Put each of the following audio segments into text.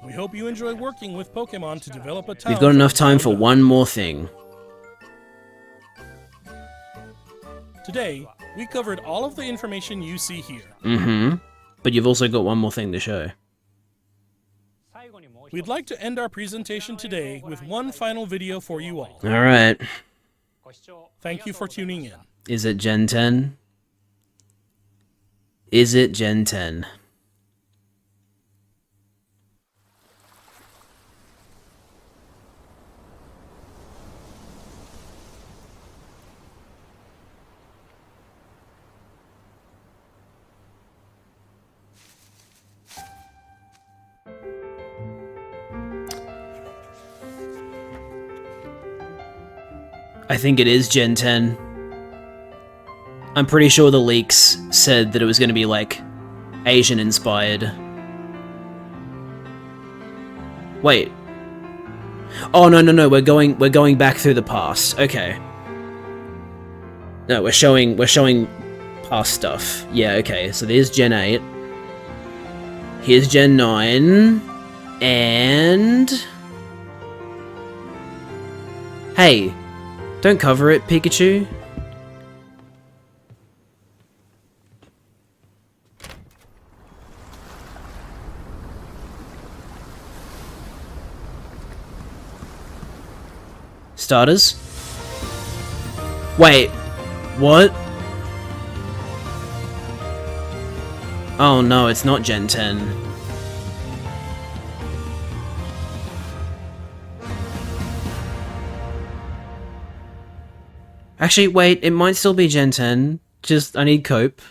We hope you enjoy working with Pokemon to develop a town. We've got enough time for one more thing. Today, we covered all of the information you see here. Mm-hmm. But you've also got one more thing to show. We'd like to end our presentation today with one final video for you all. Alright. Thank you for tuning in. Is it Gen 10? Is it Gen 10? I think it is Gen 10. I'm pretty sure the leaks said that it was going to be, like, Asian-inspired. Wait. Oh, no, we're going back through the past. Okay. No, we're showing past stuff. Yeah, okay. So there's Gen 8. Here's Gen 9. And... Hey. Don't cover it, Pikachu. Starters? Wait, what? Oh no, it's not Gen 10. Actually, wait, it might still be Gen 10. Just, I need cope.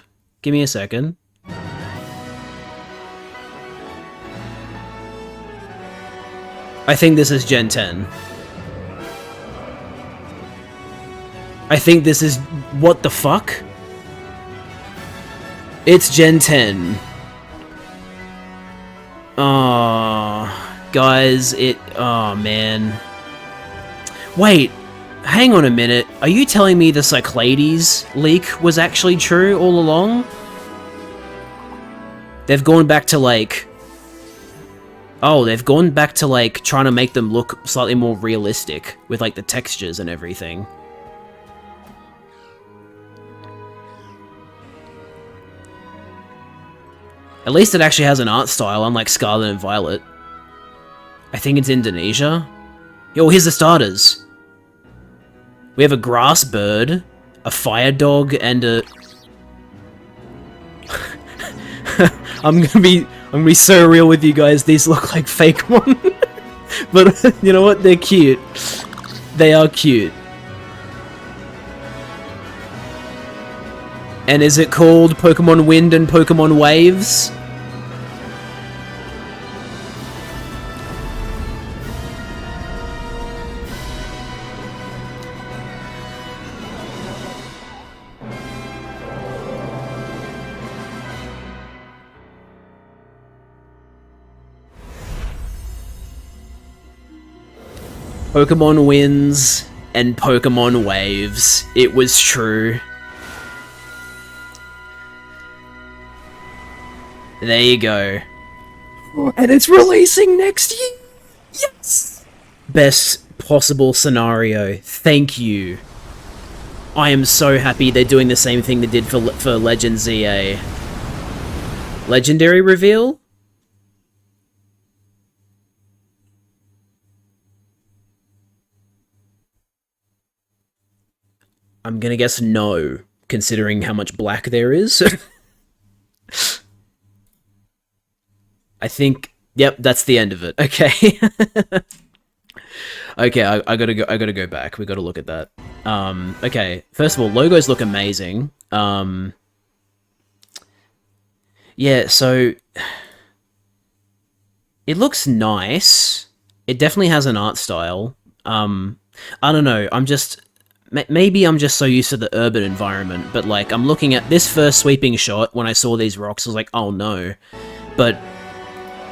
Give me a second. I think this is Gen 10. I think this is... What the fuck? It's Gen 10. Oh, guys, oh, man. Wait. Hang on a minute, are you telling me the Cyclades leak was actually true all along? They've gone back to, like... Oh, they've gone back to, like, trying to make them look slightly more realistic, with, like, the textures and everything. At least it actually has an art style, unlike Scarlet and Violet. I think it's Indonesia. Yo, here's the starters. We have a grass bird, a fire dog, and a... I'm gonna be so real with you guys, these look like fake one. But you know what, they're cute. They are cute. And is it called Pokemon Wind and Pokemon Waves? Pokemon Winds and Pokemon Waves. It was true. There you go. And it's releasing next year! Yes! Best possible scenario. Thank you. I am so happy they're doing the same thing they did for Legend ZA. Legendary reveal? I'm gonna guess no, considering how much black there is. I think, yep, that's the end of it. Okay. Okay, I gotta go back. We gotta look at that. Okay, first of all, logos look amazing. Yeah, so it looks nice. It definitely has an art style. I don't know, maybe I'm just so used to the urban environment, but like, I'm looking at this first sweeping shot when I saw these rocks, I was like, oh no. But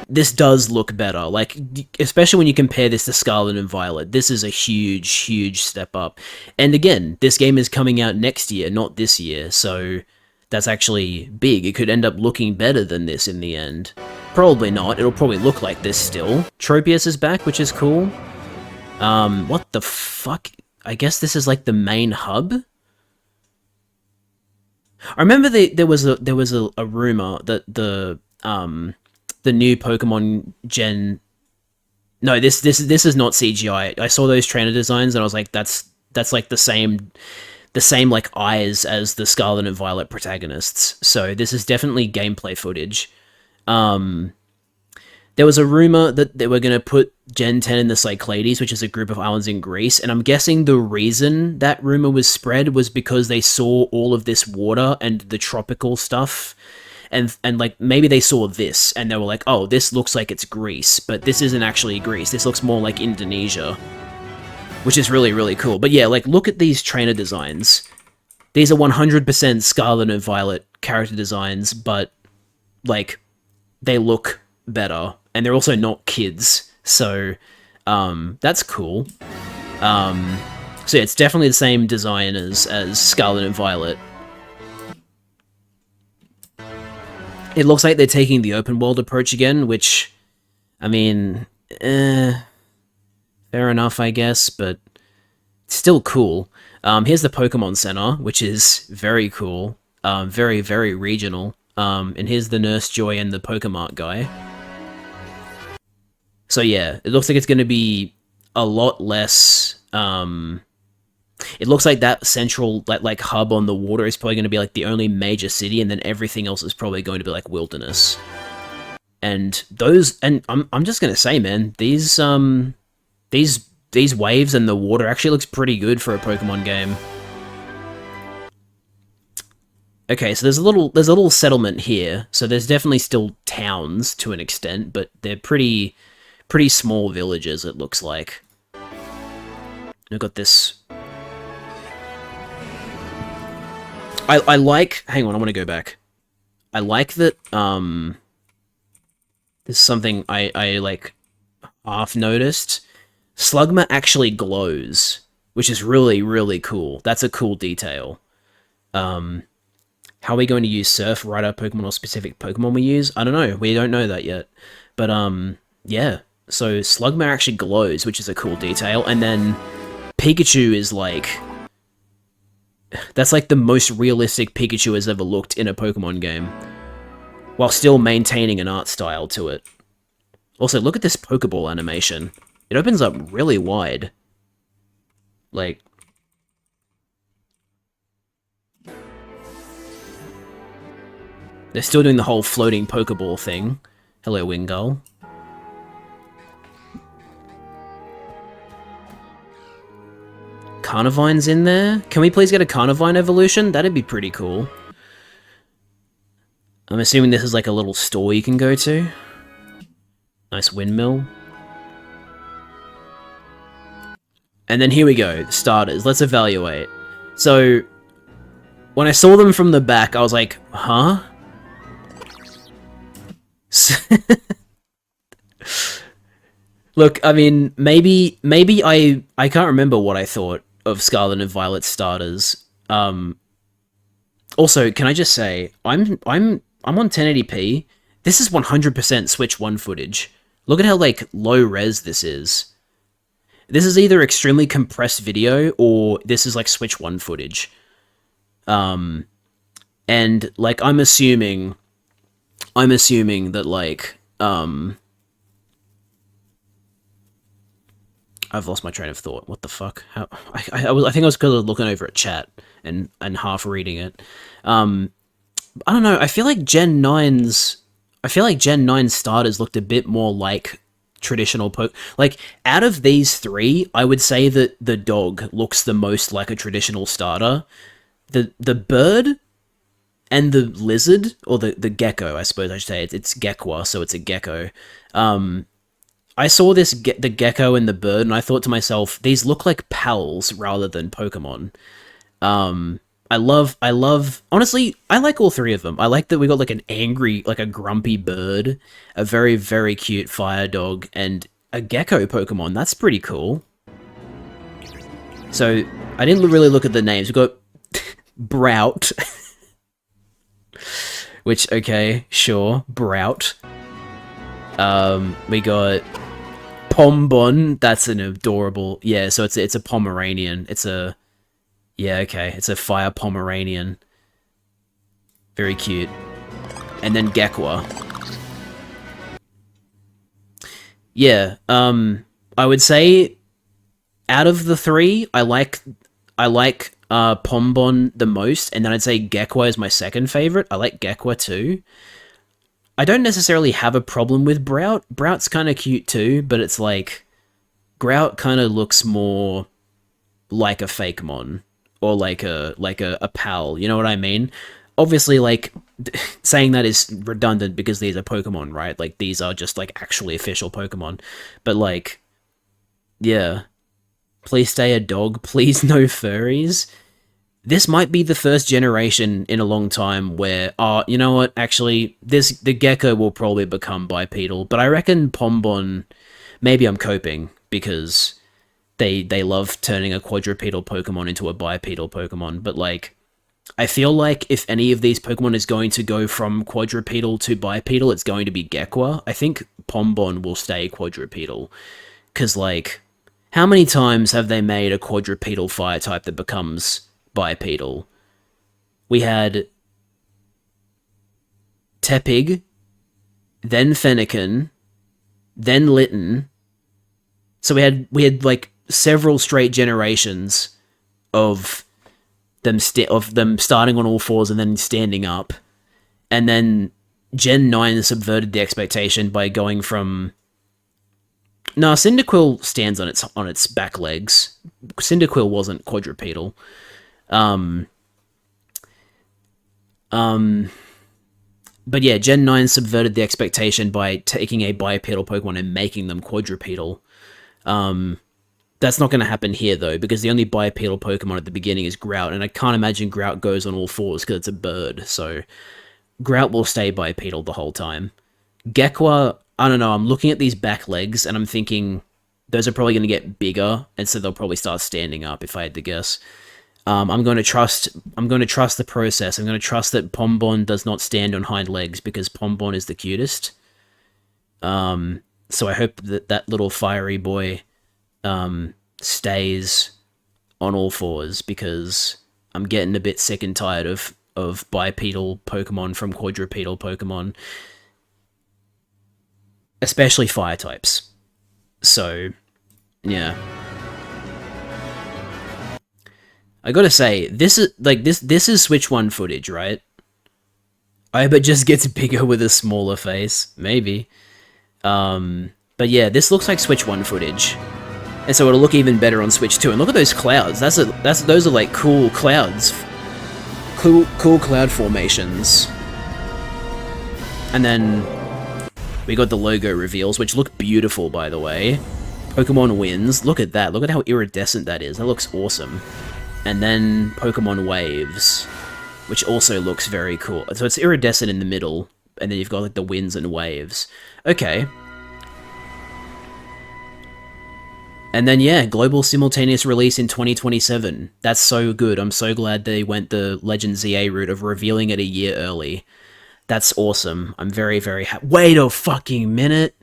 this does look better, like, especially when you compare this to Scarlet and Violet. This is a huge step up. And again, this game is coming out next year, not this year, so that's actually big. It could end up looking better than this in the end. Probably not. It'll probably look like this still. Tropius is back, which is cool. What the fuck? I guess this is like the main hub? I remember there was a rumor that the new Pokemon Gen... No, this is not CGI. I saw those trainer designs and I was like, that's like the same like eyes as the Scarlet and Violet protagonists. So this is definitely gameplay footage. There was a rumor that they were going to put Gen 10 in the Cyclades, which is a group of islands in Greece, and I'm guessing the reason that rumor was spread was because they saw all of this water and the tropical stuff, and like maybe they saw this and they were like, oh, this looks like it's Greece, but this isn't actually Greece. This looks more like Indonesia, which is really, really cool. But yeah, like, look at these trainer designs. These are 100% Scarlet and Violet character designs, but like, they look better, and they're also not kids, so that's cool. So yeah, it's definitely the same design as Scarlet and Violet. It looks like they're taking the open world approach again, which, I mean, fair enough, I guess, but it's still cool. Here's the Pokemon Center, which is very cool, very, very regional. And here's the Nurse Joy and the Pokemart guy. So yeah, it looks like it's going to be a lot less... it looks like that central like hub on the water is probably going to be like the only major city, and then everything else is probably going to be like wilderness. And I'm just going to say, man, these waves and the water actually looks pretty good for a Pokemon game. Okay, so there's a little settlement here, so there's definitely still towns to an extent, but they're pretty small villages, it looks like. I've got this... I like... Hang on, I want to go back. I like that, there's something I like, half noticed. Slugma actually glows, which is really, really cool. That's a cool detail. How are we going to use Surf, right, our Pokemon, or specific Pokemon we use? I don't know. We don't know that yet. But, yeah. So, Slugma actually glows, which is a cool detail. And then, Pikachu is like... That's like the most realistic Pikachu has ever looked in a Pokemon game. While still maintaining an art style to it. Also, look at this Pokeball animation. It opens up really wide. Like... They're still doing the whole floating Pokeball thing. Hello, Wingull. Carnivine's in there? Can we please get a Carnivine evolution? That'd be pretty cool. I'm assuming this is like a little store you can go to. Nice windmill. And then here we go, starters. Let's evaluate. So, when I saw them from the back, I was like, huh? Look, I mean, maybe I can't remember what I thought of Scarlet and Violet starters. Also, can I just say, I'm on 1080p. This is 100% Switch 1 footage. Look at how like low res this is. This is either extremely compressed video or this is like Switch 1 footage. And like I'm assuming that like I've lost my train of thought. What the fuck? How, I think I was kind of looking over at chat and half reading it. I don't know. I feel like Gen 9 starters looked a bit more like traditional like out of these three, I would say that the dog looks the most like a traditional starter. The bird and the lizard, or the gecko, I suppose I should say. It's Gekwa, so it's a gecko. I saw the gecko and the bird, and I thought to myself, these look like pals rather than Pokemon. I love, honestly, I like all three of them. I like that we got like an angry, like a grumpy bird, a very, very cute fire dog, and a gecko Pokemon. That's pretty cool. So, I didn't really look at the names. We got Brout. Which, okay, sure. Brout. We got Pombon. That's an adorable... Yeah, so it's a Pomeranian. It's a... Yeah, okay. It's a fire Pomeranian. Very cute. And then Gekwa. Yeah, I would say out of the three, I like Pombon the most, and then I'd say Gekwa is my second favorite. I like Gekwa too. I don't necessarily have a problem with Brout. Brout's kind of cute too, but it's like Grout kind of looks more like a Fakemon or like a pal. You know what I mean? Obviously, like, saying that is redundant because these are Pokemon, right? Like, these are just, like, actually official Pokemon. But, like, yeah. Please stay a dog. Please no furries. This might be the first generation in a long time where, you know what? Actually, the Gecko will probably become bipedal. But I reckon Pombon, maybe I'm coping because they love turning a quadrupedal Pokemon into a bipedal Pokemon. But, like, I feel like if any of these Pokemon is going to go from quadrupedal to bipedal, it's going to be Gekwa. I think Pombon will stay quadrupedal. Because, like, how many times have they made a quadrupedal fire type that becomes bipedal? We had Tepig, then Fennekin, then Litten. So we had like several straight generations of them starting on all fours and then standing up, and then Gen 9 subverted the expectation by going from... No, Cyndaquil stands on its back legs. Cyndaquil wasn't quadrupedal. But yeah, Gen 9 subverted the expectation by taking a bipedal Pokemon and making them quadrupedal. That's not going to happen here, though, because the only bipedal Pokemon at the beginning is Grout, and I can't imagine Grout goes on all fours because it's a bird, so Grout will stay bipedal the whole time. Gekwa, I don't know, I'm looking at these back legs, and I'm thinking those are probably going to get bigger, and so they'll probably start standing up, if I had to guess. I'm going to trust the process. I'm going to trust that Pombon does not stand on hind legs, because Pombon is the cutest. So I hope that little fiery boy stays on all fours, because I'm getting a bit sick and tired of bipedal Pokemon from quadrupedal Pokemon, especially fire types. So, yeah. I gotta say, this is Switch 1 footage, right? I hope it just gets bigger with a smaller face, maybe. But yeah, this looks like Switch 1 footage. And so it'll look even better on Switch 2. And look at those clouds. Those are like cool clouds. Cool cloud formations. And then we got the logo reveals, which look beautiful, by the way. Pokemon wins. Look at that. Look at how iridescent that is. That looks awesome. And then Pokemon Waves, which also looks very cool. So it's iridescent in the middle, and then you've got like the winds and waves. Okay. And then, yeah, global simultaneous release in 2027. That's so good. I'm so glad they went the Legend ZA route of revealing it a year early. That's awesome. I'm very, very happy. Wait a fucking minute.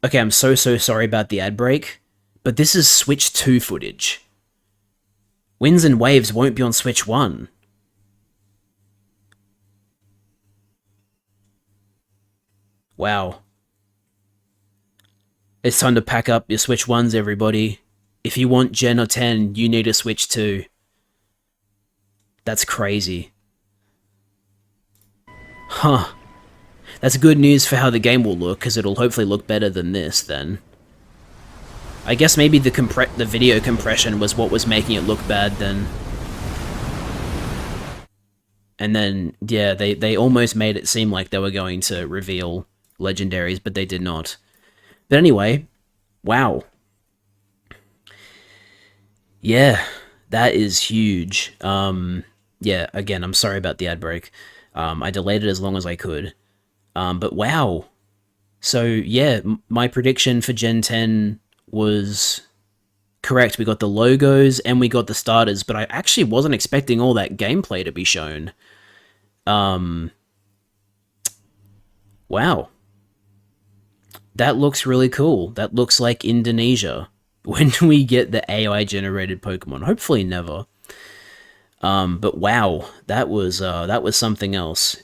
Okay, I'm so sorry about the ad break, but this is Switch 2 footage. Winds and Waves won't be on Switch 1. Wow. It's time to pack up your Switch 1s, everybody. If you want Gen or 10, you need a Switch 2. That's crazy. Huh. That's good news for how the game will look, because it'll hopefully look better than this, then. I guess maybe the video compression was what was making it look bad, then. And then, yeah, they almost made it seem like they were going to reveal legendaries, but they did not. But anyway, wow. Yeah, that is huge. Yeah, again, I'm sorry about the ad break. I delayed it as long as I could. But wow. So, yeah, my prediction for Gen 10 was Correct, we got the logos and we got the starters, but I actually wasn't expecting all that gameplay to be shown. Wow. That looks really cool. That looks like Indonesia. When do we get the AI generated Pokemon? Hopefully never. But wow, that was something else.